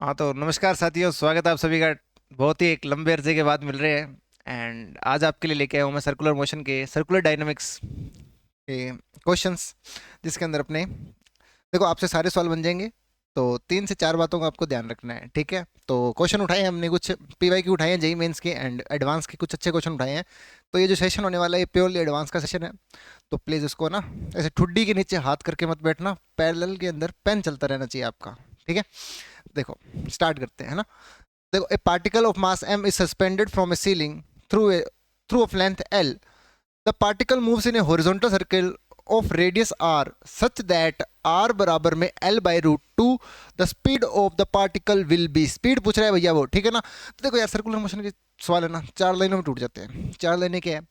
हाँ तो नमस्कार साथियों, स्वागत है आप सभी का। बहुत ही एक लंबे अरसे के बाद मिल रहे हैं। एंड आज आपके लिए लेके आया हूँ मैं सर्कुलर मोशन के सर्कुलर डायनामिक्स के क्वेश्चंस, जिसके अंदर अपने देखो आपसे सारे सवाल बन जाएंगे। तो 3 से 4 बातों का आपको ध्यान रखना है, ठीक है। तो क्वेश्चन उठाए हैं हमने, कुछ पीवाई की उठाए हैं, जेई मेंस के एंड एडवांस के कुछ अच्छे क्वेश्चन उठाए हैं। तो ये जो सेशन होने वाला है ये प्योरली एडवांस का सेशन है। तो प्लीज़ इसको ना ऐसे ठुड्डी के नीचे हाथ करके मत बैठना, पैरेलल के अंदर पेन चलता रहना चाहिए आपका, ठीक है। देखो स्टार्ट करते हैं, है ना। देखो, a particle of mass m is suspended from a ceiling through of length l. The particle moves in a horizontal circle of radius r such that r बराबर में l by root to the speed of the particle will be. Speed पूछ रहा है भैया वो, ठीक है ना। तो देखो यार, सर्कुलर मोशन के सवाल है ना, 4 लाइनों में टूट जाते हैं। 4 लाइनें क्या है,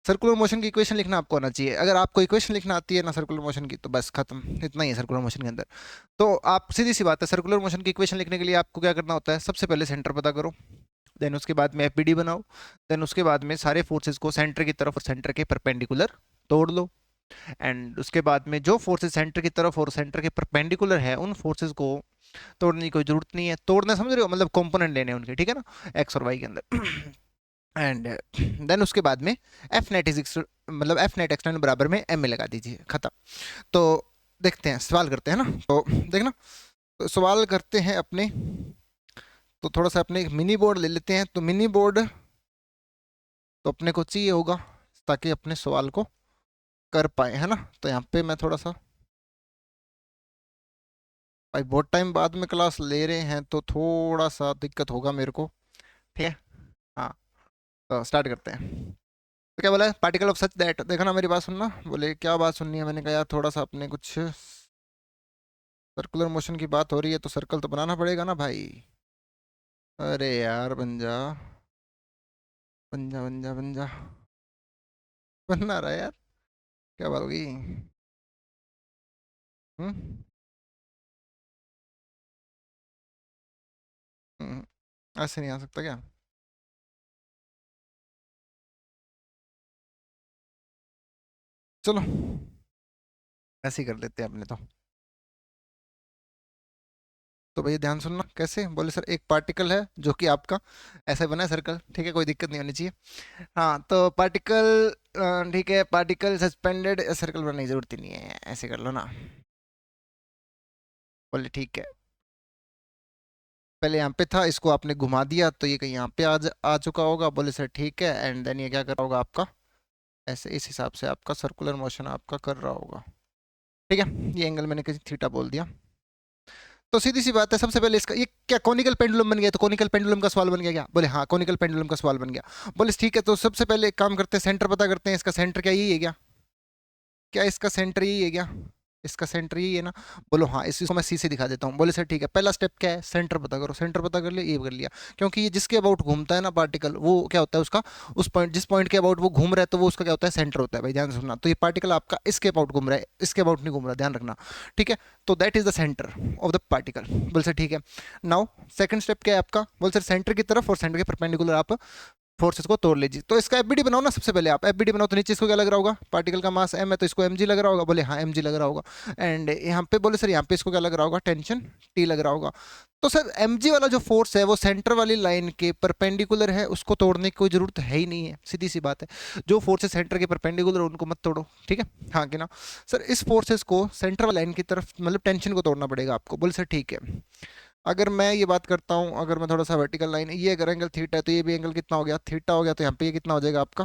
सर्कुलर मोशन की इक्वेशन लिखना आपको आना चाहिए। अगर आपको इक्वेशन लिखना आती है ना सर्कुलर मोशन की, तो बस खत्म, इतना ही है सर्कुलर मोशन के अंदर। तो आप सीधी सी बात है, सर्कुलर मोशन की इक्वेशन लिखने के लिए आपको क्या करना होता है, सबसे पहले सेंटर पता करो, देन उसके बाद में एफबीडी बनाओ, देन उसके बाद में सारे फोर्सेस को सेंटर की तरफ और सेंटर के परपेंडिकुलर तोड़ लो। एंड उसके बाद में जो फोर्सेस सेंटर की तरफ और सेंटर के परपेंडिकुलर है उन फोर्सेस को तोड़ने की कोई जरूरत नहीं है। तोड़ना समझ रहे हो, मतलब कंपोनेंट लेने हैं उनके, ठीक है ना, एक्स और वाई के अंदर। एंड देन उसके बाद में एफ नेट इज मतलब एफ नेट एक्सटर्नल बराबर में एम में लगा दीजिए, खत्म। तो देखते हैं, सवाल करते हैं ना। तो देखना, तो सवाल करते हैं अपने। तो थोड़ा सा अपने एक मिनी बोर्ड ले लेते हैं। तो मिनी बोर्ड तो अपने को चाहिए होगा ताकि अपने सवाल को कर पाए, है ना। तो यहाँ पे मैं थोड़ा सा, भाई बहुत टाइम बाद में क्लास ले रहे हैं तो थोड़ा सा दिक्कत होगा मेरे को, ठीक है। हाँ, तो स्टार्ट करते हैं। तो क्या बोला है, पार्टिकल ऑफ सच दैट, देखो ना मेरी बात सुनना। बोले क्या बात सुननी है, मैंने कहा यार थोड़ा सा अपने कुछ सर्कुलर मोशन की बात हो रही है तो सर्कल तो बनाना पड़ेगा ना भाई। अरे यार बन जा, बन जा, बन जा, बन जा। बन ना रहा यार, क्या बात होगी। हम्म हम्म, ऐसे नहीं आ सकता क्या। चलो ऐसे ही कर लेते हैं अपने तो भैया ध्यान सुनना, कैसे बोले सर, एक पार्टिकल है जो कि आपका ऐसा बना है सर्कल, ठीक है, कोई दिक्कत नहीं होनी चाहिए। हाँ तो पार्टिकल, ठीक है, पार्टिकल सस्पेंडेड, सर्कल बनाने की जरूरत ही नहीं है, ऐसे कर लो ना। बोले ठीक है, पहले यहाँ पे था, इसको आपने घुमा दिया तो ये कहीं यहाँ पे आ चुका होगा। बोले सर ठीक है, एंड देन ये क्या कर रहा होगा आपका, ऐसे इस हिसाब से आपका सर्कुलर मोशन आपका कर रहा होगा, ठीक है। ये एंगल मैंने किसी थीटा बोल दिया। तो सीधी सी बात है, सबसे पहले इसका ये क्या कॉनिकल पेंडुलम बन गया, तो कॉनिकल पेंडुलम का सवाल बन गया क्या। बोले हाँ, कॉनिकल पेंडुलम का सवाल बन गया। बोले ठीक है, तो सबसे पहले एक काम करते हैं, सेंटर पता करते हैं। इसका सेंटर क्या यही है क्या, क्या इसका सेंटर यही है क्या, इसका सेंटर यही है ना। बोलो हाँ, इसको मैं सी से दिखा देता हूँ। बोले सर ठीक है, पहला स्टेप क्या है, सेंटर पता करो। सेंटर पता कर लिया, ये कर लिया। क्योंकि ये जिसके अबाउट घूमता है ना पार्टिकल, वो क्या होता है उसका, उस पॉइंट, जिस पॉइंट के अबाउट वो घूम रहा है तो वो उसका क्या होता है, सेंटर होता है भाई। ध्यान से सुनना, तो ये पार्टिकल आपका इसके अबाउट घूम रहा है, इसके अबाउट नहीं घूम रहा, ध्यान रखना, ठीक है। तो that is the centre of the particle. बोल सर ठीक है। नाउ सेकंड स्टेप क्या है आपका, बोल सर सेंटर की तरफ और सेंटर के परपेंडिकुलर आप फोर्सेस को तोड़ लीजिए। तो इसका एफबीडी बनाओ ना, सबसे पहले आप एफबीडी बनाओ। तो नीचे इसको क्या लग रहा होगा, पार्टिकल का मास एम है तो इसको एम जी लग रहा होगा। बोले हाँ, एम जी लग रहा होगा। एंड यहाँ पे बोले सर यहाँ पे इसको क्या लग रहा होगा, टेंशन टी लग रहा होगा। तो सर एम जी वाला जो फोर्स है वो सेंटर वाली लाइन के परपेंडिकुलर है, उसको तोड़ने की कोई जरूरत है ही नहीं है, सीधी सी बात है। जो फोर्सेस सेंटर के परपेंडिकुलर उनको मत तोड़ो, ठीक है। हाँ कि ना। सर इस फोर्सेस को सेंटर वाली लाइन की तरफ, मतलब टेंशन को तोड़ना पड़ेगा आपको। बोले सर ठीक है। अगर मैं ये बात करता हूँ, अगर मैं थोड़ा सा वर्टिकल लाइन, ये अगर एंगल थीटा है तो ये भी एंगल कितना हो गया, थीटा हो गया। तो यहाँ पे ये कितना हो जाएगा आपका,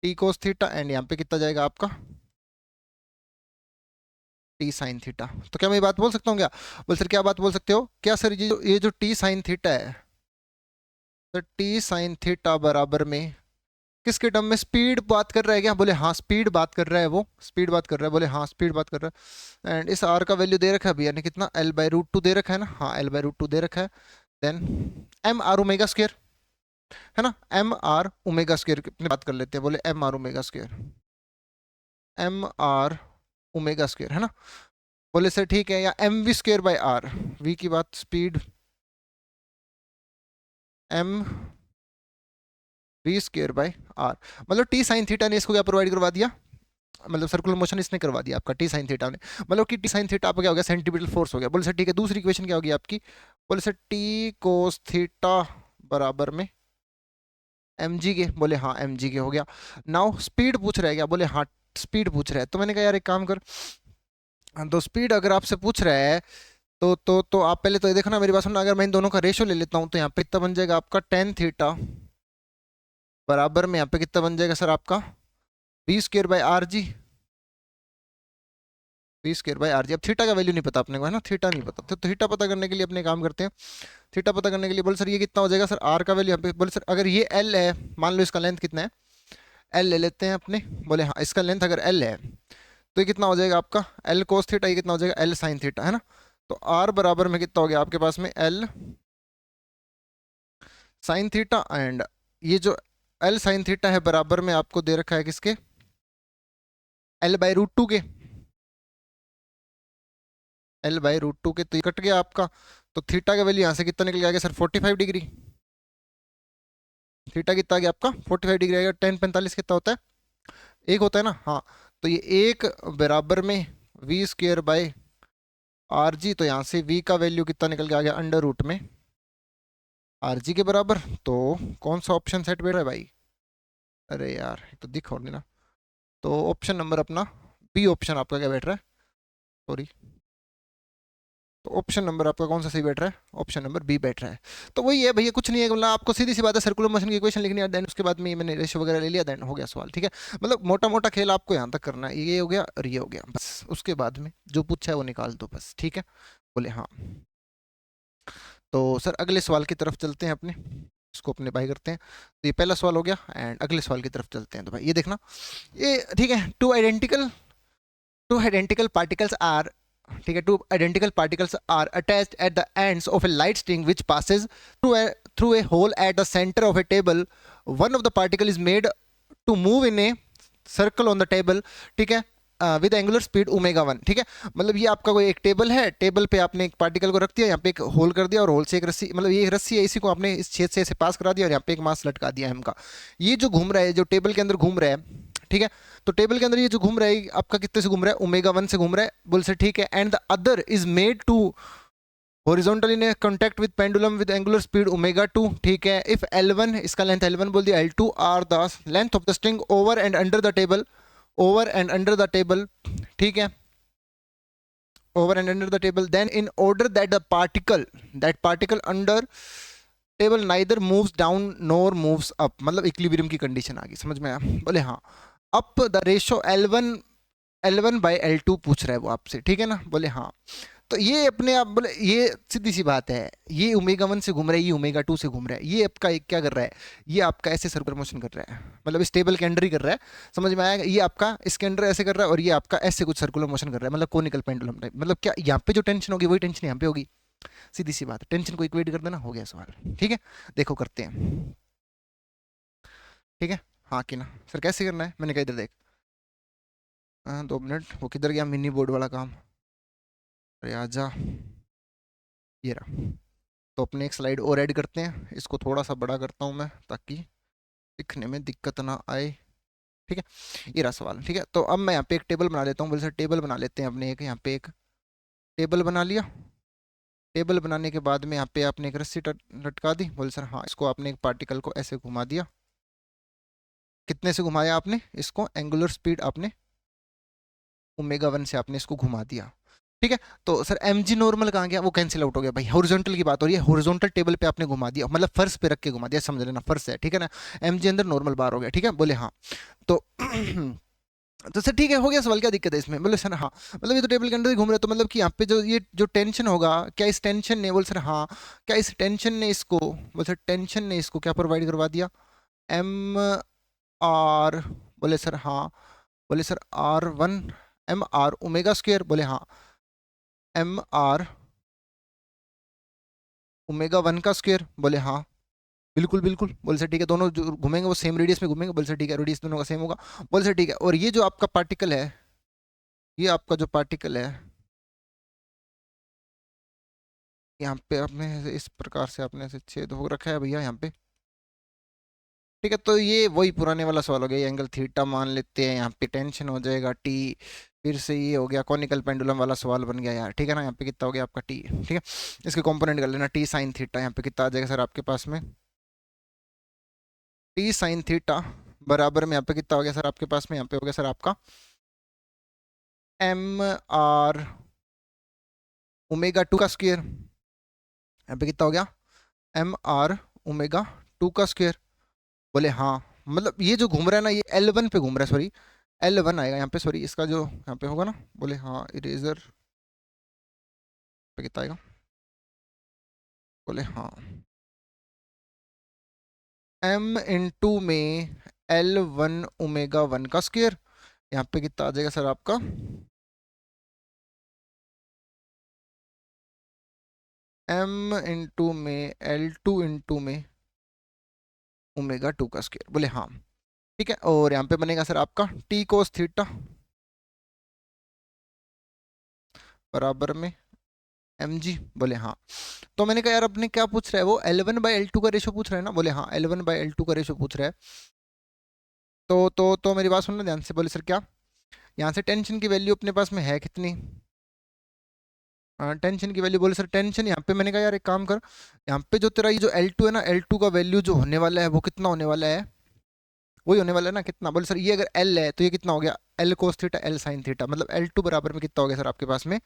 टी कोस थीटा। एंड यहाँ पे कितना जाएगा आपका, टी साइन थीटा। तो क्या मैं ये बात बोल सकता हूँ क्या, बोल सर क्या बात बोल सकते हो क्या सर, ये जो टी साइन थीटा है, तो टी साइन थीटा बराबर में किसके टर्म में, स्पीड बात कर रहा है क्या। बोले हाँ, स्पीड बात कर रहा है, वो स्पीड बात कर रहा है। बोले हाँ, स्पीड बात कर रहा है। एंड इस आर का वैल्यू दे रखा है भैया ने, कितना, एल बाई रूट टू दे रखा है ना। हाँ, एल बाई रूट टू दे रखा है। Then m r omega square, है ना। एम आर ओमेगा स्क्वायर की बात कर लेते हैं। बोले m r omega square, m r omega square, है ना। बोले सर ठीक है, या m v square by r, v की बात speed, m v square by r. मतलब टी साइन थीटा ने इसको क्या प्रोवाइड करवा दिया, मतलब सर्कुलर मोशन इसने करवा दिया आपका टी साइन थीटा ने, मतलब कि टी साइन थीटा आपका क्या हो गया, सेंटीमीटर फोर्स हो गया। बोले सर ठीक है, दूसरी इक्वेशन क्या होगी आपकी, बोले सर टी कोस थीटा बराबर में एम जी के, बोले हाँ एम जी के हो गया। नाउ स्पीड पूछ रहा है क्या, बोले हाँ स्पीड पूछ रहा है। तो मैंने कहा यार एक काम कर, तो स्पीड अगर आपसे पूछ रहा है तो आप पहले तो ये देखना मेरी बात सुनना, अगर मैं इन दोनों का रेशो ले लेता हूँ तो यहाँ पे कितना बन जाएगा आपका टेन थीटा बराबर में यहाँ पे कितना बन जाएगा सर आपका v square by r g, v square by r g. अब थीटा का वैल्यू नहीं पता अपने को, है ना, थीटा नहीं पता, तो थीटा पता करने के लिए अपने काम करते हैं। थीटा पता करने के लिए बोले सर ये कितना हो जाएगा सर, आर का वैल्यू यहाँ पे, बोले सर अगर ये एल है, मान लो इसका लेंथ कितना है, एल ले लेते हैं अपने, बोले हाँ इसका लेंथ अगर एल है तो ये कितना हो जाएगा आपका एल कोस थीटा, ये कितना हो जाएगा एल साइन थीटा, है ना। तो आर बराबर में कितना हो गया आपके पास में एल साइन थीटा, एंड ये जो एल साइन थीटा है बराबर में आपको दे रखा है किसके, एल बाई रूट टू के, एल बाई रूट टू के, तो ये कट गया आपका। तो थीटा का वैल्यू यहाँ से कितना निकल गया सर 45 डिग्री, थीटा कितना आ गया आपका 45 डिग्री आएगा। 10 45 कितना होता है, एक होता है ना, हाँ। तो ये एक बराबर में v square by r g, तो यहाँ से वी का वैल्यू कितना निकल के आ गया अंडर रूट में आर जी के बराबर। तो कौन सा ऑप्शन सेट बैठ रहा है भाई, अरे यार तो दिख और नहीं ना, तो ऑप्शन नंबर अपना बी ऑप्शन आपका क्या बैठ रहा है, सॉरी, तो ऑप्शन नंबर आपका कौन सा सही बैठ रहा है, ऑप्शन नंबर बी बैठ रहा है। तो वही है भैया, कुछ नहीं है, मतलब आपको सीधी सी बात है, सर्कुलर मोशन की इक्वेशन लिखनी है, देन उसके बाद में ये मैंने रेशियो वगैरह ले लिया, देन हो गया सवाल, ठीक है। मतलब मोटा मोटा खेल आपको यहाँ तक करना है, ये हो गया और ये हो गया, बस उसके बाद में जो पूछा है वो निकाल दो बस, ठीक है। बोले हाँ, तो सर अगले सवाल की तरफ चलते हैं अपने, इसको अपने बाई करते हैं। तो ये पहला सवाल हो गया, एंड अगले सवाल की तरफ चलते हैं। तो भाई ये देखना, ये ठीक है, टू आइडेंटिकल पार्टिकल्स आर, ठीक है, two identical particles are attached at the ends of a light string which passes through a hole at the center of a table. One of the particle is made to move in a circle on the table, ठीक है, with angular speed omega one, ठीक है। मतलब ये आपका कोई एक table है, टेबल पे आपने एक पार्टिकल को रख दिया, यहाँ पे एक होल कर दिया, और होल से एक रस्सी, मतलब ये एक रस्सी है, इसी को आपने इस छेद से ऐसे पास करा दिया, और यहाँ पे एक मास लटका दिया है का। ये जो घूम रहा है, जो टेबल के अंदर घूम रहा है, ठीक है, तो टेबल के अंदर ये जो घूम रहा है आपका कितने से घूम रहा है, ओमेगा वन से घूम रहा है, बोल से ठीक है। And the other is made to horizontal in contact with pendulum with angular speed omega two, ठीक है। इफ L1, इसका लेंथ L1 बोल दिया, L2 are the length of the string over and under the table, over and under the table, ठीक है, over and under the table, then in order that particle under table neither moves down nor moves up, मतलब equilibrium की condition आ गई, समझ में आया। बोले हाँ, up the ratio L1 by L2 पूछ रहा है वो आपसे, ठीक है ना। बोले हाँ, तो ये अपने आप, बोले ये सीधी सी बात है, ये ओमेगा वन से घूम रहा है, ये ओमेगा टू से घूम रहा है, ये आपका क्या कर रहा है, ये आपका ऐसे सर्कुलर मोशन कर रहा है, मतलब इस टेबल के अंडर ही कर रहा है, समझ में आया। ये आपका इसके अंडर ऐसे कर रहा है, और ये आपका ऐसे कुछ सर्कुलर मोशन कर रहा है, मतलब कोनिकल पेंडुलम टाइप, मतलब क्या यहाँ पे जो टेंशन होगी वही टेंशन यहाँ पे होगी, सीधी सी बात है, टेंशन को इक्वेट कर देना, हो गया सवाल, ठीक है। देखो करते हैं, ठीक है, हाँ कि ना सर, कैसे करना है, मैंने कहा इधर देख, हाँ 2 मिनट, वो किधर गया मिनी बोर्ड वाला काम, अरे आजा, ये रहा। तो अपने एक स्लाइड और ऐड करते हैं, इसको थोड़ा सा बड़ा करता हूँ मैं ताकि दिखने में दिक्कत ना आए, ठीक है। ये रहा सवाल, ठीक है। तो अब मैं यहाँ पे एक टेबल बना लेता हूँ, बोले सर टेबल बना लेते हैं अपने, एक यहाँ पे एक टेबल बना लिया। टेबल बनाने के बाद में यहाँ पे आपने एक रस्सी लटका दी, बोले सर हाँ, इसको आपने एक पार्टिकल को ऐसे घुमा दिया, कितने से घुमाया आपने इसको, एंगुलर स्पीड आपने ओमेगा वन से आपने इसको घुमा दिया, ठीक है। तो सर एम जी नॉर्मल कहाँ गया, वो कैंसिल आउट हो गया भाई, हॉरिजॉन्टल की बात हो रही है, हॉरिजॉन्टल टेबल पे आपने घुमा दिया, मतलब फर्श पे रख के घुमा दिया, समझ लेना फर्श है, ठीक है ना। एम जी अंदर नॉर्मल बार हो गया, ठीक है, बोले हाँ। तो तो सर ठीक है, हो गया सवाल, क्या दिक्कत है इसमें, बोले सर हाँ, मतलब ये तो टेबल के अंदर ही घूम रहा है, तो मतलब कि यहाँ पे जो ये जो टेंशन होगा, क्या इस टेंशन ने, बोले सर हाँ, क्या इस टेंशन ने इसको, बोले सर टेंशन ने इसको क्या प्रोवाइड करवा दिया, एम आर, बोले सर हाँ, बोले sir R1 m r omega square, बोले हाँ, एम आर ओमेगा वन का स्क्वेयर, बोले हाँ, बिल्कुल बिल्कुल, बोले सर ठीक है, दोनों जो घूमेंगे वो सेम रेडियस में घूमेंगे, बोले सर ठीक है, रेडियस दोनों का सेम होगा, बोले सर ठीक है। और ये जो आपका पार्टिकल है, ये आपका जो पार्टिकल है, यहाँ पे आपने इस प्रकार से आपने ऐसे छेद हो रखा है भैया यहाँ पे, ठीक है, तो ये वही पुराने वाला सवाल हो गया, ये एंगल थीटा मान लेते हैं, यहाँ पे टेंशन हो जाएगा टी, फिर से ये हो गया कॉनिकल पेंडुलम वाला सवाल बन गया यार। ठीक है ना, यहाँ पे कितना हो गया आपका टी। ठीक है, इसके कंपोनेंट कर लेना, टी साइन थीटा, यहाँ पे कितना आ जाएगा सर आपके पास में, टी साइन थीटा बराबर में यहाँ पे कितना हो गया सर आपके पास में, यहाँ पे हो गया सर आपका एम आर ओमेगा टू का स्क्वायर, यहाँ पे कितना हो गया एम आर ओमेगा टू का स्क्वायर। बोले हाँ, मतलब ये जो घूम रहा है ना ये L1 पे घूम रहा है, सॉरी L1 आएगा यहाँ पे, सॉरी इसका जो यहाँ पे होगा ना, बोले हाँ इरेजर पे कितना आएगा, बोले हाँ m इंटू में L1 ओमेगा 1 का स्क्वायर, यहाँ पे कितना आ जाएगा सर आपका m इंटू में L2 इंटू में ओमेगा 2 का स्क्वायर। बोले हाँ ठीक है, और यहाँ पे बनेगा सर आपका t कोस थीटा बराबर में mg। बोले हाँ, तो मैंने कहा यार अपने क्या पूछ रहा है वो, L1/L2 का रेशो पूछ रहा है ना, बोले हाँ L1/L2 का रेशो पूछ रहा है। तो मेरी बात सुनना ध्यान से। बोले सर क्या, यहाँ से टेंशन की वैल्यू अपने पास में है कितनी, टेंशन की वैल्यू, बोले सर टेंशन यहाँ पे, मैंने कहा यार एक काम कर, यहाँ पे जो तेरा ये जो L2 है ना, L2 का वैल्यू जो होने वाला है वो कितना होने वाला है, वही होने वाला है ना कितना। बोले सर ये अगर L है तो ये कितना हो गया L cos theta L sine theta, मतलब L2 बराबर में कितना हो गया सर आपके पास में,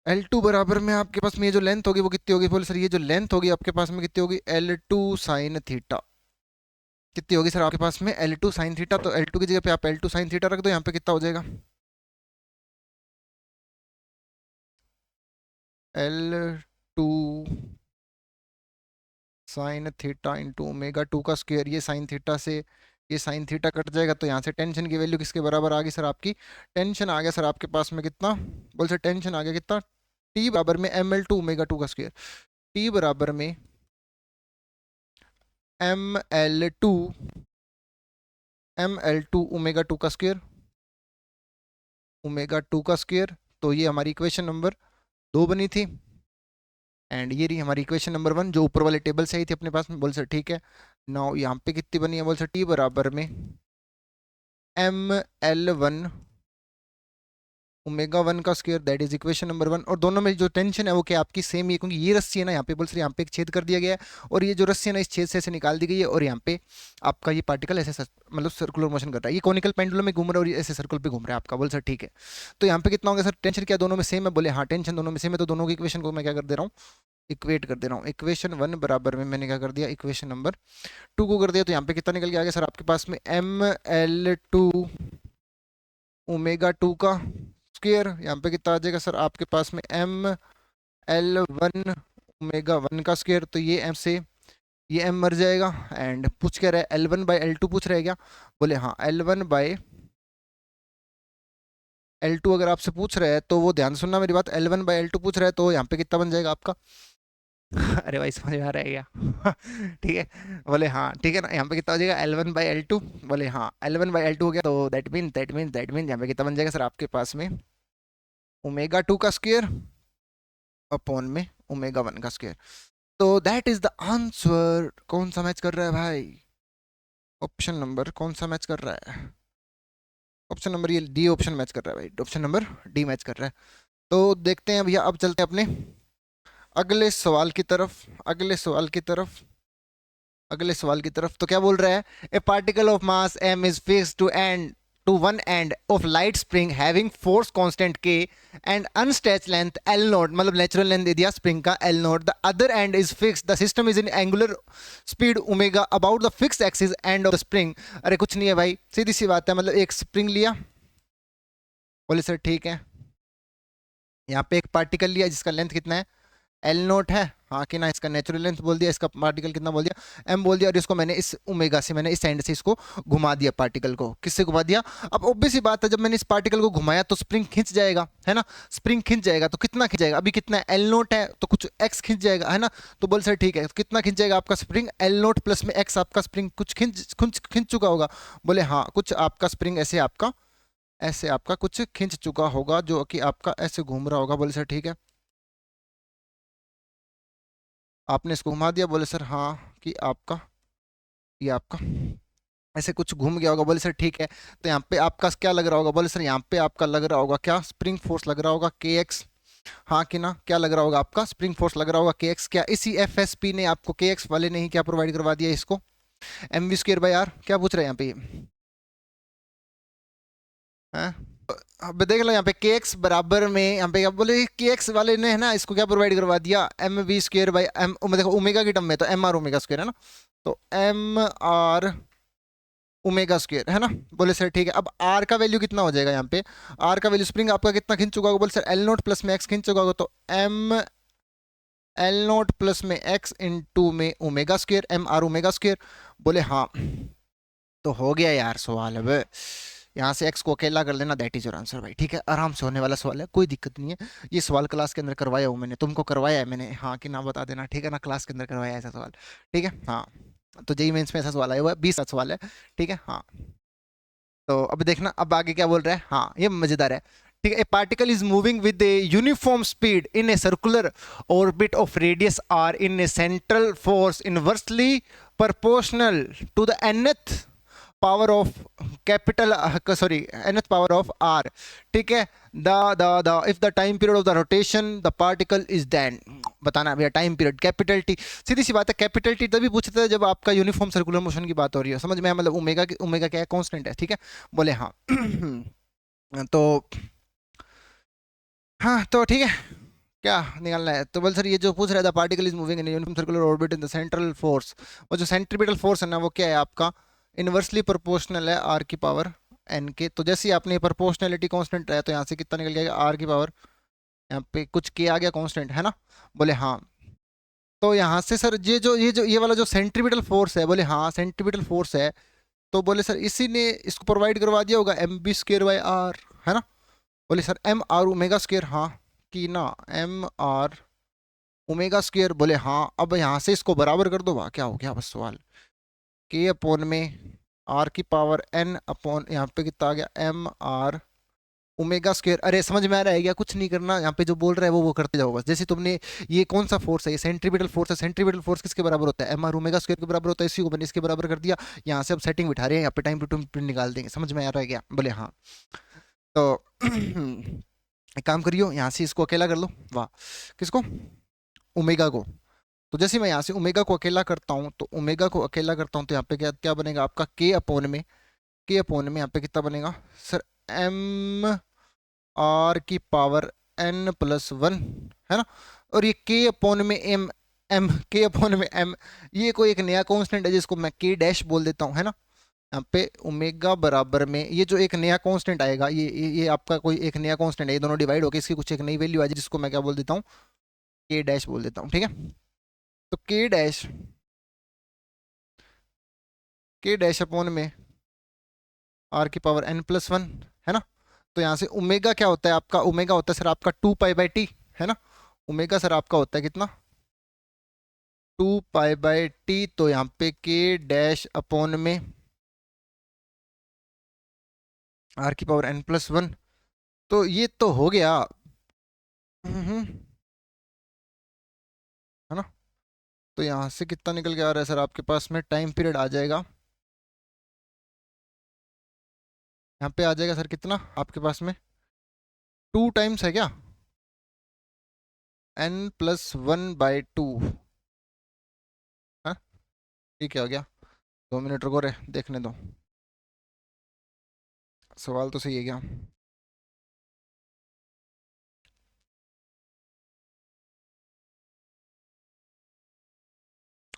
L2 बराबर में आपके पास में ये जो लेंथ होगी वो कितनी होगी, बोले सर ये जो लेंथ होगी आपके पास में कितनी होगी L2 साइन थीटा, कितनी होगी सर आपके पास में L2 साइन थीटा। तो L2 की जगह पे आप L2 साइन थीटा रख दो, यहाँ पे कितना हो जाएगा L2 sine theta into omega 2 का स्क्वायर, ये साइन थीटा से ये साइन थीटा कट जाएगा, तो यहाँ से टेंशन की वैल्यू किसके बराबर आ गई सर आपकी, टेंशन आ गया सर आपके पास में कितना, बोल सर टेंशन आ गया कितना, टी बराबर में ml2 ओमेगा 2 का स्क्वायर, टी बराबर में ml2 ओमेगा 2 का स्क्वायर, ओमेगा 2 का स्क्वायर। तो ये हमारी इक्वेशन नंबर 2 बनी थी, एंड ये रही हमारी इक्वेशन नंबर 1 जो ऊपर वाले टेबल से आई थी अपने पास में। बोल सर ठीक है, नाउ यहाँ पे कितनी बनी है, बोल सर टी बराबर में ml1 ओमेगा 1 का square, that is equation number 1। और दोनों में जो टेंशन है वो क्या आपकी सेम ही है, क्योंकि ये रस्सी है ना यहाँ पे, बोल सर यहाँ पे एक छेद कर दिया गया है और ये जो रस्सी है ना इस छेद से ऐसे निकाल दी गई है, और यहाँ पे आपका ये पार्टिकल ऐसे मतलब सर्कुलर मोशन कर रहा है, ये कॉनिकल पेंडुलम में घूम रहा है और ये ऐसे सर्कल पे घूम रहा है आपका। बोल सर ठीक है, तो यहाँ पे कितना होगा सर, टेंशन क्या दोनों में सेम है, बोले हाँ टेंशन दोनों में सेम है, तो दोनों की इक्वेशन को मैं क्या कर दे रहा हूँ, इक्वेट कर दे रहा हूँ। इक्वेशन 1 बराबर में मैंने क्या कर दिया, इक्वेशन नंबर 2 को कर दिया, तो यहाँ पे कितना निकल के आ गया सर आपके पास में ml2 ओमेगा 2 का स्क्वायर, यहाँ पे कितना आ जाएगा सर आपके पास में ml1 ओमेगा 1 का स्क्वायर। तो ये m से ये m मर जाएगा, एंड पूछ क्या रहा है L1/L2 पूछ रहा है क्या, बोले हाँ L1/L2 अगर आपसे पूछ रहा है तो वो ध्यान सुनना मेरी बात, L1/L2 पूछ रहा है तो यहाँ पे कितना बन जाएगा आपका अरे भाई समझ में आ रहा है क्या ठीक है, बोले हाँ ठीक है ना, यहाँ पे कितना हो जाएगा L1/L2, बोले हाँ L1/L2 हो गया, तो दैट मीन यहाँ पे कितना बन जाएगा सर आपके पास में ओमेगा 2 का स्क्वायर अपॉन में ओमेगा 1 का स्क्वायर। तो दैट इज द आंसर। कौन सा मैच कर रहा है भाई, ऑप्शन नंबर कौन सा मैच कर रहा है, ऑप्शन नंबर ये डी ऑप्शन मैच कर रहा है भाई, ऑप्शन नंबर डी मैच कर रहा है। तो देखते हैं भैया, अब चलते हैं अपने अगले सवाल की तरफ, अगले सवाल की तरफ। तो क्या बोल रहा है, a particle of mass m is fixed to one end of light spring having force constant k and unstretch length l nought, मतलब नेचुरल लेंथ दे दिया स्प्रिंग का l nought, the other end is fixed, the system is in angular speed omega about the fixed axis end of the spring. अरे कुछ नहीं है भाई, सीधी सी बात है, मतलब एक स्प्रिंग लिया, बोले सर ठीक है, यहाँ पे एक पार्टिकल लिया जिसका लेंथ कितना है एल नोट है, हाँ कि ना, इसका नेचुरल लेंथ बोल दिया, इसका पार्टिकल कितना बोल दिया एम बोल दिया, और इसको मैंने इस ओमेगा से, मैंने इस एंड से इसको घुमा दिया, पार्टिकल को किससे घुमा दिया। अब ऑब्वियस सी बात है, जब मैंने इस पार्टिकल को घुमाया तो स्प्रिंग खींच जाएगा, है ना, स्प्रिंग खींच जाएगा, तो कितना खींच जाएगा, अभी कितना है एल नोट है तो कुछ एक्स खींच जाएगा, है ना, तो बोल सर ठीक है, तो कितना खींच जाएगा आपका स्प्रिंग एल नोट प्लस में एक्स, आपका स्प्रिंग कुछ खींच चुका होगा, बोले हाँ कुछ आपका स्प्रिंग ऐसे आपका कुछ खींच चुका होगा, जो कि आपका ऐसे घूम रहा होगा, बोले सर ठीक है। आपने इसको घुमा दिया, बोले सर हाँ कि आपका ये आपका ऐसे कुछ घूम गया होगा, बोले सर ठीक है। तो यहाँ पे आपका क्या लग रहा होगा, बोले सर यहाँ पे आपका लग रहा होगा क्या, स्प्रिंग फोर्स लग रहा होगा के एक्स। हाँ कि ना, क्या लग रहा होगा आपका, स्प्रिंग फोर्स लग रहा होगा के एक्स। क्या इसी एफ एस पी ने आपको, के एक्स वाले ने ही क्या प्रोवाइड करवा दिया इसको, m v square by r. क्या पूछ रहे हैं यहाँ पे ये? हाँ? अब देख लो यहाँ पे के एक्स बराबर में, यहाँ पे क्या बोले, के एक्स वाले ने है ना इसको क्या प्रोवाइड करवा दिया, m v square by m. देखो ओमेगा की टर्म में तो एम आर ओमेगा स्क्र है ना, तो एम आर ओमेगा स्क्वायर है ना। बोले सर ठीक है, अब आर का वैल्यू कितना हो जाएगा यहाँ पे, आर का वैल्यू स्प्रिंग आपका कितना खींच चुका होगा, बोले सर एल नोट प्लस में एक्स खींच चुका होगा, तो एम एल नोट प्लस में एक्स इंटू में omega square, m r omega square. बोले हाँ, तो हो गया यार सवाल। अब यहाँ से एक्स को अकेला कर लेना, दैट इज योर आंसर भाई। ठीक है, आराम से होने वाला सवाल है, कोई दिक्कत नहीं है। ये सवाल क्लास के अंदर करवाया हूँ मैंने, तुमको करवाया है मैंने, हाँ कि ना बता देना, ठीक है ना, क्लास के अंदर करवाया है ऐसा सवाल। ठीक है हाँ, तो जेई मेंस में ऐसा सवाल आया हुआ है, 20 का सवाल है। ठीक है हाँ, तो अब देखना अब आगे क्या बोल रहा है। हाँ ये मजेदार है। ठीक है, a particle is moving with a uniform speed in a circular orbit of radius r in a central force inversely proportional to the nth power of capital, sorry nth power of r. ठीक है, the if the time period of the rotation the particle is then, बताना भैया time period capital t. सीधी सी बात है, capital T तभी पूछते हैं जब आपका यूनिफॉर्म सर्कुलर मोशन की बात हो रही है, समझ में आया? मतलब ओमेगा की, ओमेगा क्या है, कांस्टेंट है। ठीक है, बोले हाँ तो हाँ तो ठीक है, क्या निकालना है, तो बोल सर ये जो पूछ रहा था, particle is moving in uniform circular orbit in the central force, वो जो सेंट्रीपिटल फोर्स है ना, वो क्या है आपका, इनवर्सली प्रोपोर्शनल है आर की पावर एन के। तो जैसे ही आपने प्रोपोर्शनलिटी कांस्टेंट रहा, तो यहाँ से कितना निकल गया, आर की पावर, यहाँ पे कुछ के आ गया कांस्टेंट है ना। बोले हाँ, तो यहाँ से सर ये वाला जो सेंट्रीपिटल फोर्स है, बोले हाँ सेंट्रीपिटल फोर्स है, तो बोले सर इसी ने इसको प्रोवाइड करवा दिया होगा, m v square by r है ना। बोले sir m r omega square, हाँ कि ना, एम आर ओमेगा स्क्र। बोले हाँ, अब यहाँ से इसको बराबर कर दो, वाह क्या हो गया बस सवाल, के अपॉन में आर की पावर एन अपॉन, यहाँ पे कितना आ गया, एम आर ओमेगा स्क्वायर। अरे समझ में आ रहा है क्या, कुछ नहीं करना, यहाँ पे जो बोल रहा है वो करते जाओ बस। जैसे तुमने, ये कौन सा फोर्स है, ये सेंट्रीपिटल फोर्स है, सेंट्रीपिटल फोर्स किसके बराबर होता है, एम आर ओमेगा स्क्वायर के बराबर होता है, इसी को मैंने इसके बराबर कर दिया। यहाँ से अब सेटिंग बिठा रहे हैं, यहाँ पे टाइम टू टाइम निकाल देंगे, समझ में आ रहा है क्या? बोले हाँ, तो एक काम करियो, यहाँ से इसको अकेला कर लो, वाह, किसको, ओमेगा को। तो जैसे मैं यहाँ से ओमेगा को अकेला करता हूँ, तो ओमेगा को अकेला करता हूँ, तो यहाँ पे क्या क्या बनेगा आपका, के अपॉन में, के अपॉन में यहाँ पे कितना बनेगा सर, एम आर की पावर एन प्लस वन है ना। और ये के अपॉन में एम, एम के अपॉन में एम, ये कोई एक नया कांस्टेंट है जिसको मैं के डैश बोल देता हूँ है ना। यहाँ पे ओमेगा बराबर में ये जो एक नया कांस्टेंट आएगा, ये आपका कोई एक नया कांस्टेंट है, ये दोनों डिवाइड होकर इसकी कुछ एक नई वैल्यू आ जाए, जिसको मैं क्या बोल देता हूँ, के डैश बोल देता हूँ। ठीक है, तो के डैश अपॉन में आर की पावर एन प्लस वन है ना। तो यहाँ से ओमेगा क्या होता है आपका, ओमेगा होता है सर आपका 2 पाई बाई टी है ना। ओमेगा सर आपका होता है कितना, 2 पाई बाई टी। तो यहाँ पे के डैश अपॉन में आर की पावर एन प्लस वन, तो ये तो हो गया। है ना, तो यहाँ से कितना निकल के आ रहा है सर आपके पास में, टाइम पीरियड आ जाएगा, यहाँ पे आ जाएगा सर कितना आपके पास में, 2 टाइम्स है क्या, n+1/2। हाँ ठीक है, हो गया। 2 मिनट रुको रे, देखने दो, सवाल तो सही है क्या।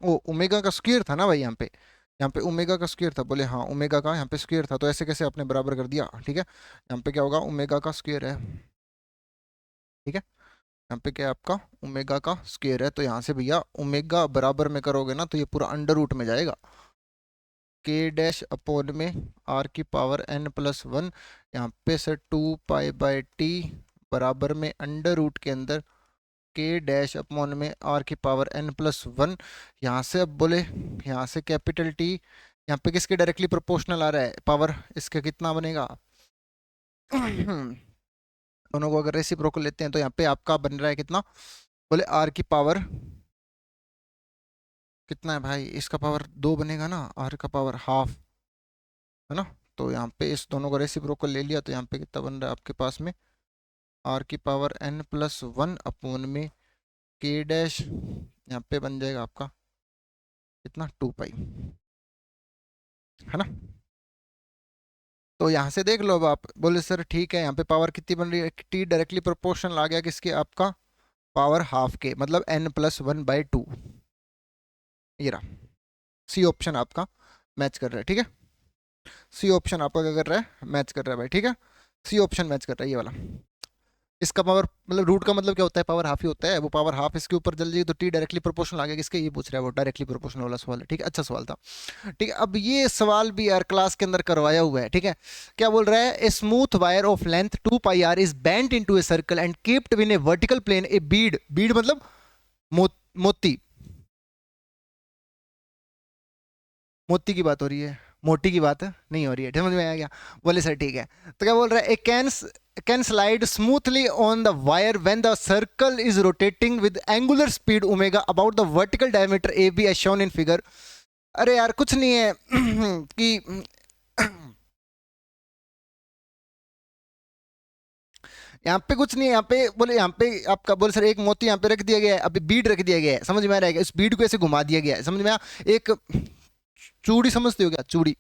ओ ओमेगा का स्क्वायर था ना भाई, यहाँ पे ओमेगा का स्क्वायर था। बोले हाँ ओमेगा का यहाँ पे स्क्वायर था, तो ऐसे कैसे आपने बराबर कर दिया। ठीक है, यहाँ पे क्या होगा, ओमेगा का स्क्वायर है। ठीक है, यहाँ पे क्या है आपका, ओमेगा का स्क्वायर है, तो यहाँ से भैया ओमेगा बराबर में करोगे ना, तो ये पूरा अंडर रूट में जाएगा, के डैश अपॉन में आर की पावर एन प्लस वन। यहाँ पे सर 2 पाई बाई टी बराबर में अंडर रूट के अंदर के डैश अपॉन में आर की पावर एन प्लस वन। यहाँ से अब बोले, यहाँ से कैपिटल टी, यहाँ पे किसके डायरेक्टली प्रोपोर्शनल आ रहा है पावर, इसका कितना बनेगा दोनों को अगर रेसिप्रोकल लेते हैं, तो यहाँ पे आपका बन रहा है कितना, बोले आर की पावर कितना है भाई, इसका पावर 2 बनेगा ना, आर का पावर हाफ, है ना। तो यहाँ पे इस दोनों को रेसिप्रोकल ले लिया, तो यहाँ पे कितना बन रहा है आपके पास में, आर की पावर n+1 अपॉन में के डैश, यहाँ पे बन जाएगा आपका कितना, 2 पाई, है ना। तो यहाँ से देख लो, अब आप बोले सर ठीक है, यहाँ पे पावर कितनी बन रही है, टी डायरेक्टली प्रोपोर्शनल आ गया किसके, आपका पावर हाफ के, मतलब n+1/2, ये रहा। सी ऑप्शन आपका मैच कर रहा है, ठीक है। सी ऑप्शन आपका क्या कर रहा है, मैच कर रहा है भाई, ठीक है। सी ऑप्शन मैच कर रहा है, ये वाला। इसका पावर मतलब रूट का मतलब क्या होता है, पावर हाफ ही होता है, वो पावर हाफ इसके ऊपर चल जाएगी तो टी डायरेक्टली प्रोपोर्शनल आ गया किसके, ये पूछ रहा है वो, डायरेक्टली प्रोपोर्शनल वाला सवाल है, ठीक है। अच्छा सवाल था, ठीक है। अब ये सवाल भी यार क्लास के अंदर करवाया हुआ है, ठीक है। क्या बोल रहा है, a smooth wire of length 2πr is bent into a circle and kept in a vertical plane, a bead, bead मतलब मोती, मोती की बात हो रही है, मोटी की बात नहीं हो रही है, समझ में आया क्या। बोले सर ठीक है। तो क्या बोल रहा है, a can slide smoothly on the wire when the circle is rotating with angular speed omega about the vertical diameter A B as shown in figure. अरे यार कुछ नहीं है कि यहाँ पे कुछ नहीं है, यहाँ पे बोले, यहाँ पे आपका बोले सर एक मोती यहाँ पे रख दिया गया है, अभी बीड रख दिया गया है, समझ में आ रहा है, इस बीड को ऐसे घुमा दिया गया है, समझ में आया, एक चूड़ी समझते हो क्या, चूड़ी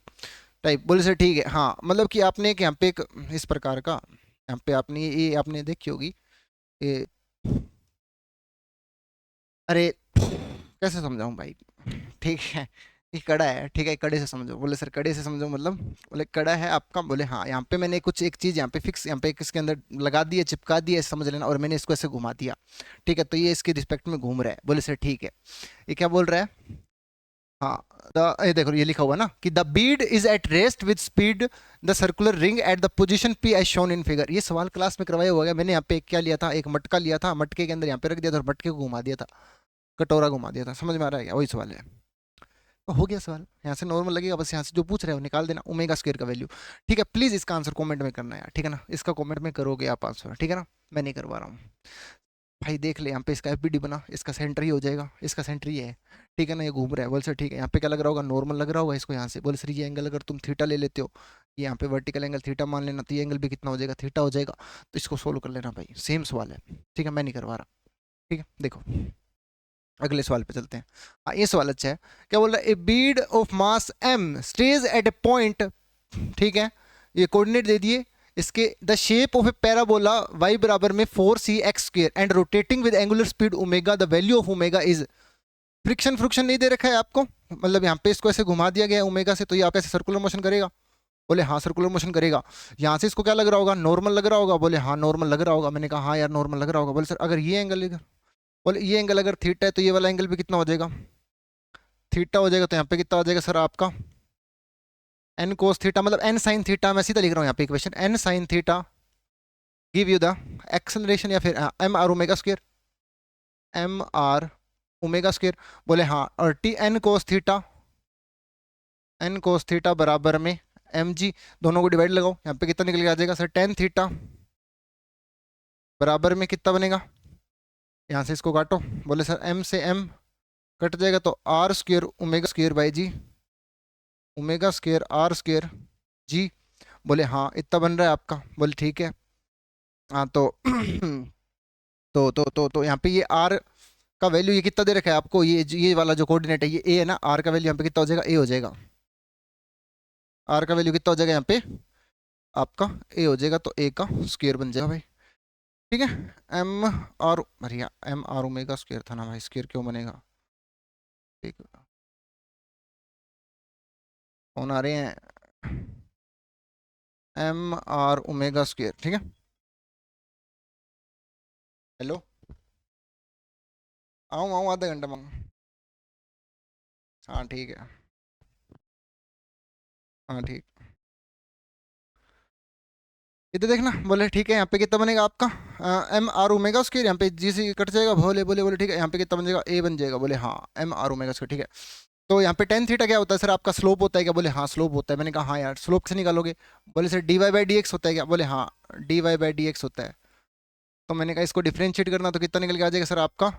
टाइप। बोले सर ठीक है, हाँ मतलब कि आपने एक यहाँ पे एक इस प्रकार का, यहाँ पे आपने ये आपने देखी होगी ये, अरे कैसे समझाऊं भाई, ठीक है। ये कड़ा है, ठीक है, कड़े से समझो। बोले सर कड़े से समझो मतलब, बोले कड़ा है आपका, बोले हाँ, यहाँ पे मैंने कुछ एक चीज़ यहाँ पे फिक्स, यहाँ पे इसके अंदर लगा दी है, चिपका दी है, समझ लेना, और मैंने इसको ऐसे घुमा दिया, ठीक है, तो ये इसके रिस्पेक्ट में घूम रहा है। बोले सर ठीक है, ये क्या बोल रहा है, हाँ ये देखो ये लिखा हुआ ना कि the bead is at rest with speed the circular ring at the position p as shown in figure. ये सवाल क्लास में करवाया हुआ है, मैंने यहाँ पे क्या लिया था, एक मटका लिया था, मटके के अंदर यहाँ पे रख दिया था और मटके को घुमा दिया था, कटोरा घुमा दिया था, समझ में आ रहा है क्या, वही सवाल है। तो हो गया सवाल, यहाँ से नॉर्मल लगेगा, बस यहाँ से जो पूछ रहे हो निकाल देना ओमेगा स्क्वायर का वैल्यू, ठीक है। प्लीज इसका आंसर कमेंट में करना यार, ठीक है ना, इसका कमेंट में करोगे आप आंसर, ठीक है ना, मैं नहीं करवा रहा हूँ भाई। देख ले यहाँ पे इसका एफबीडी बना, इसका सेंटर ही हो जाएगा, इसका सेंटर ही है, ठीक है ना, ये घूम रहा है। बोल सर ठीक है, यहाँ पे क्या लग रहा होगा, नॉर्मल लग रहा होगा इसको यहाँ से। बोल सर ये एंगल अगर तुम थीटा ले लेते हो, ये यहाँ पे वर्टिकल एंगल थीटा मान लेना, तो ये एंगल भी कितना हो जाएगा, थीटा हो जाएगा। तो इसको सोल्व कर लेना भाई, सेम सवाल है, ठीक है, मैं नहीं करवा रहा, ठीक है। देखो अगले सवाल पे चलते हैं। हाँ ये सवाल अच्छा है। क्या बोल रहा है, a bead of mass m stays at a point, ठीक है, ये कोऑर्डिनेट दे दिए इसके, the shape of a parabola y बराबर में 4cx² and rotating with angular speed omega, the value of omega is, friction friction नहीं दे रखा है आपको, मतलब यहाँ पे इसको ऐसे घुमा दिया गया है ओमेगा से, तो ये आप ऐसे सर्कुलर मोशन करेगा। बोले हाँ सर्कुलर मोशन करेगा। यहाँ से इसको क्या लग रहा होगा, नॉर्मल लग रहा होगा। बोले हाँ नॉर्मल लग रहा होगा। मैंने कहा हाँ यार नॉर्मल लग रहा होगा। बोले सर अगर ये एंगल, बोले ये एंगल अगर थीटा है तो ये वाला एंगल भी कितना हो जाएगा, थीटा हो जाएगा। तो यहाँ पे कितना हो जाएगा सर आपका, एन कोस थीटा, मतलब एन साइन थीटा, मैं सीधा लिख रहा हूँ यहाँ पे equation, n sine theta give you the acceleration, या फिर m r omega square, m r omega square. बोले हाँ, और t n cos theta, n cos theta बराबर में एम जी, दोनों को डिवाइड लगाओ, यहाँ पे कितना निकल के आ जाएगा सर, टेन थीटा बराबर में कितना बनेगा, यहाँ से इसको काटो। बोले सर एम से एम कट जाएगा, तो R square omega square by G, omega square R square G. बोले हाँ इतना बन रहा है आपका। बोले ठीक है। हाँ तो तो यहाँ पे ये आर का वैल्यू ये कितना दे रखा है आपको, ये वाला जो कोऑर्डिनेट है ये ए है ना, आर का वैल्यू यहाँ पे कितना हो जाएगा, ए हो जाएगा। आर का वैल्यू कितना हो जाएगा यहाँ पे आपका, ए हो जाएगा, तो ए का स्क्वायर बन जाएगा भाई, ठीक है। एम आर, अरे एम आर ओमेगा स्क्वायर था ना भाई, स्क्वायर क्यों बनेगा, ठीक, कौन आ रहे हैं, एम आर ओमेगा स्क्वायर, ठीक है। हेलो, आऊँ आऊँ आधा घंटा में। हाँ ठीक है, हाँ ठीक। इधर देखना। बोले ठीक है, यहाँ पे कितना बनेगा आपका, एम आर ओमेगा स्क्वायर, यहाँ पे जी से कट जाएगा। बोले बोले बोले ठीक है, यहाँ पे कितना बन जाएगा, ए बन जाएगा। बोले हाँ एम आर ओमेगा स्क्वायर, ठीक है। तो यहाँ पे टेन थीटा क्या होता है सर आपका, स्लोप होता है क्या। बोले हाँ स्लोप होता है। मैंने कहा हाँ यार स्लोप से निकालोगे। बोले sir d y by d x होता है क्या। बोले हाँ d y by d x होता है। तो मैंने कहा इसको डिफ्रेंशिएट करना, तो कितना निकल के आ जाएगा सर आपका,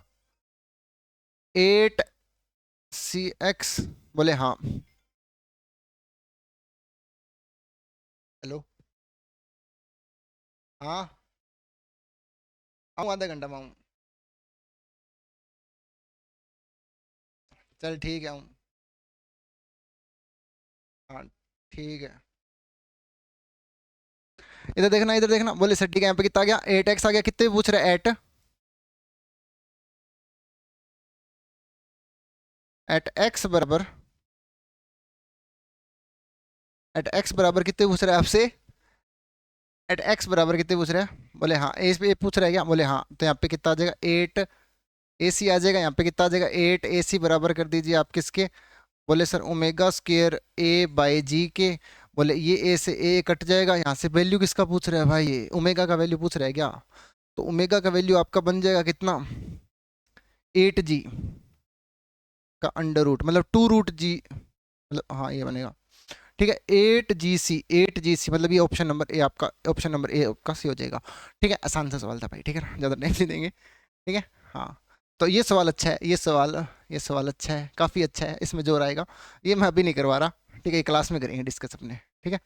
8 सी एक्स, बोले हाँ। हेलो, हाँ आऊँ, आधा घंटा में आऊँ। चल ठीक है, आऊँ। हाँ ठीक है। इधर देखना, इधर देखना, बोले सर ठीक है, यहाँ पे कितना आ गया, 8x आ गया। कितने पूछ रहे, एट एक्स बराबर, एट एक्स बराबर कितने पूछ रहे हैं आपसे, एट एक्स बराबर कितने पूछ रहे हैं, बोले हाँ। ए पूछ रहे हैं क्या, बोले हाँ। तो यहाँ पे कितना आ जाएगा, 8 AC आ जाएगा। यहाँ पे कितना आ जाएगा, 8 AC बराबर कर दीजिए आप किसके, बोले सर ओमेगा स्क्वेयर A/G के। बोले ये A से A कट जाएगा, यहाँ से वैल्यू किसका पूछ रहा है भाई, ये ओमेगा का वैल्यू पूछ रहा है क्या। तो ओमेगा का वैल्यू आपका बन जाएगा कितना, 8G का अंडर रूट, मतलब 2√G, मतलब हाँ ये बनेगा। ठीक है, 8GC, 8GC मतलब ये ऑप्शन नंबर ए आपका, ऑप्शन नंबर ए आपका सी हो जाएगा। ठीक है, आसान सा सवाल था भाई, ठीक है ना, ज़्यादा टाइम नहीं देंगे। ठीक है, हाँ। तो ये सवाल अच्छा है, ये सवाल अच्छा है, काफ़ी अच्छा है, इसमें जोर आएगा। ये मैं अभी नहीं करवा रहा, ठीक है, ये क्लास में करेंगे डिस्कस अपने। ठीक है,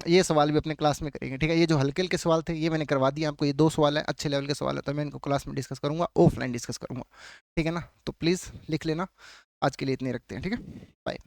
ये सवाल भी अपने क्लास में करेंगे। ठीक है, ये जो हल्के हल्के सवाल थे ये मैंने करवा दिया आपको, ये 2 सवाल है अच्छे लेवल के सवाल है, तो मैं इनको क्लास में डिस्कस करूंगा, ऑफलाइन डिस्कस करूंगा। ठीक है ना, तो प्लीज़ लिख लेना। आज के लिए इतने रखते हैं, ठीक है, बाय।